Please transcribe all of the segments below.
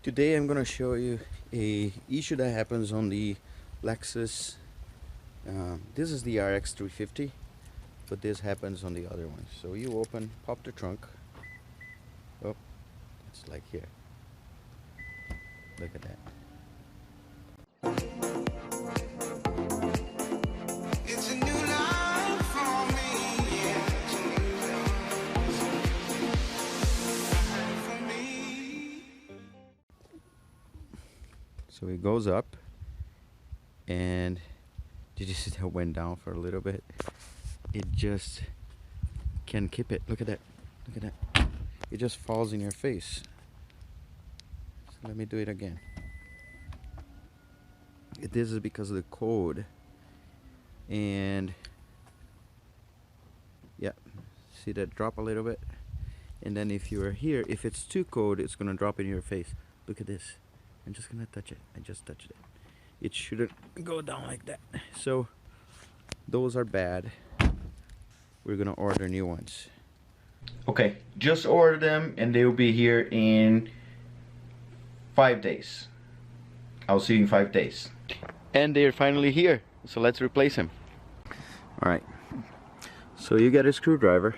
Today I'm gonna show you a issue that happens on the Lexus. This is the RX 350, but this happens on the other one. So you open, pop the trunk. Oh, it's like here. Look at that. It's a new life for me. Yeah, it's a new life for me. So it goes up, and did you see that went down for a little bit? It just can't keep it. Look at that. Look at that. It just falls in your face. So let me do it again. This is because of the code. And yeah, see that drop a little bit? And then if you are here, if it's too cold, it's gonna drop in your face. Look at this. I'm just gonna touch it. I just touched it. It shouldn't go down like that. So those are bad. We're gonna order new ones. Okay, just order them and they will be here in 5 days. I'll see you in 5 days. And they're finally here, so let's replace them. Alright, so you get a screwdriver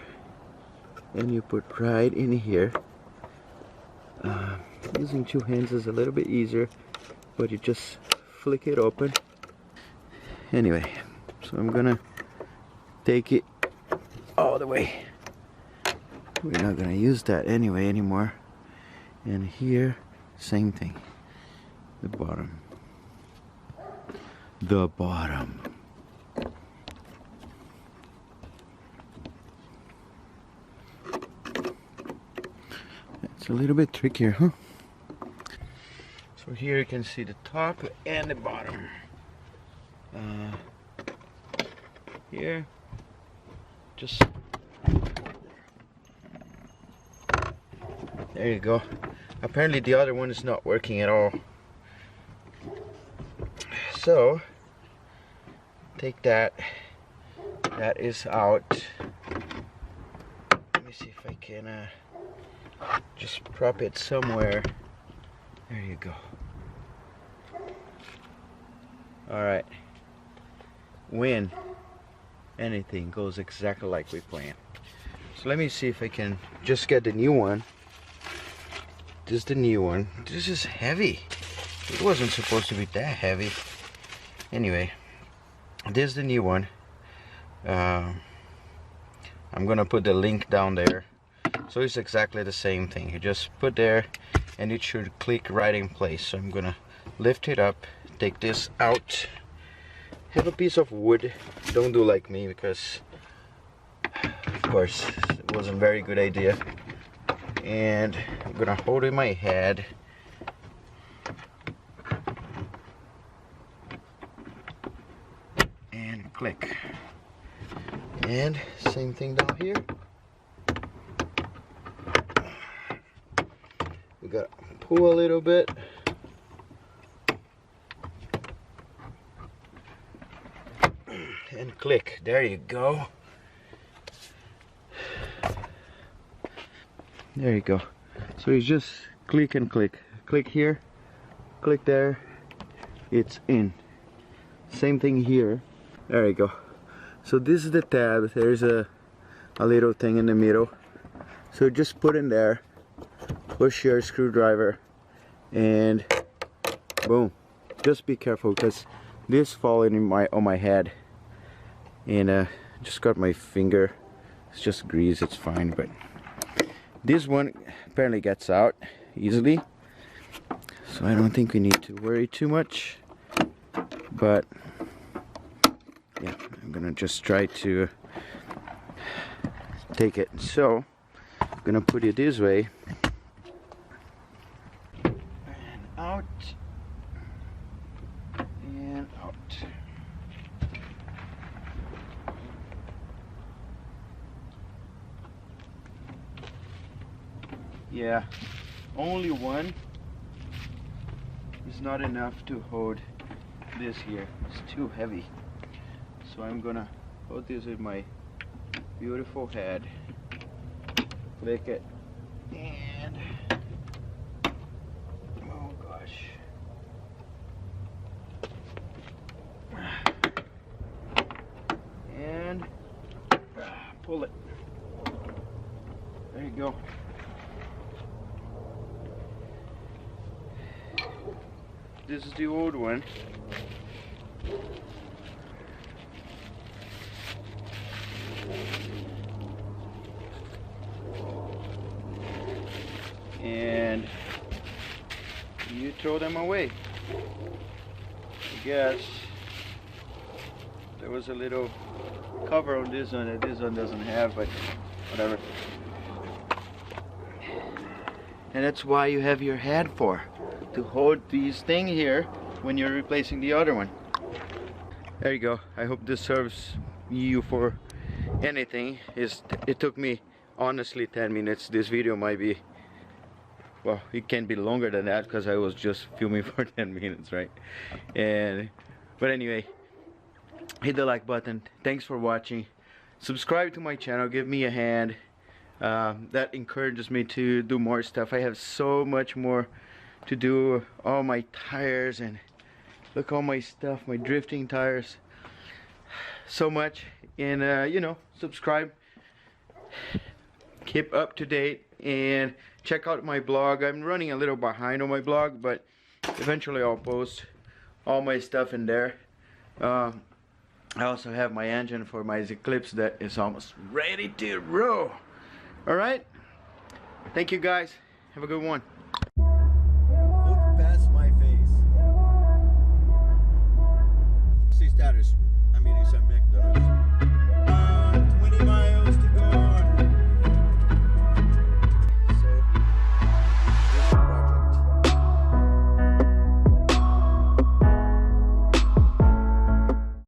and you put right in here. Using two hands is a little bit easier, but you just flick it open. Anyway, so I'm gonna take it all the way. We're not gonna use that anymore. And here, same thing. The bottom. The bottom. It's a little bit trickier, huh? So here you can see the top and the bottom. Here, just there you go. Apparently the other one is not working at all. So take that. That is out. Let me see if I can just prop it somewhere. There you go. Alright. When anything goes exactly like we planned. So let me see if I can just get the new one. This is the new one. This is heavy. It wasn't supposed to be that heavy. Anyway, this is the new one. I'm gonna put the link down there. So it's exactly the same thing. You just put there and it should click right in place. So I'm gonna lift it up, take this out, have a piece of wood. Don't do like me, because of course it wasn't a very good idea. And I'm gonna hold it in my head. And click. And same thing down here. We gotta pull a little bit. And click. There you go. There you go. So you just click and click. Click here, click there, it's in. Same thing here. There you go. So this is the tab. There's a little thing in the middle. So just put in there, push your screwdriver, and boom. Just be careful, because this falling on my head, and just got my finger. It's just grease, it's fine. But this one apparently gets out easily, so I don't think we need to worry too much. But yeah, I'm gonna just try to take it. So I'm gonna put it this way and out and out. Yeah, only one is not enough to hold this here. It's too heavy. So I'm gonna hold this with my beautiful head, click it, and boom. pull it. There you go. This is the old one. And you throw them away. I guess there was a little cover on this one that this one doesn't have, but whatever. And that's why you have your head for, to hold these thing here when you're replacing the other one. There you go. I hope this serves you for anything. It took me honestly 10 minutes. This video might be, well, it can be longer than that because I was just filming for 10 minutes, right? But anyway, hit the like button. Thanks for watching. Subscribe to my channel. Give me a hand. That encourages me to do more stuff. I have so much more to do. All my tires, and look, all my stuff, my drifting tires, so much. And you know, subscribe, keep up to date, and check out my blog. I'm running a little behind on my blog, but eventually I'll post all my stuff in there. I also have my engine for my Eclipse that is almost ready to roll. Alright, thank you guys, have a good one.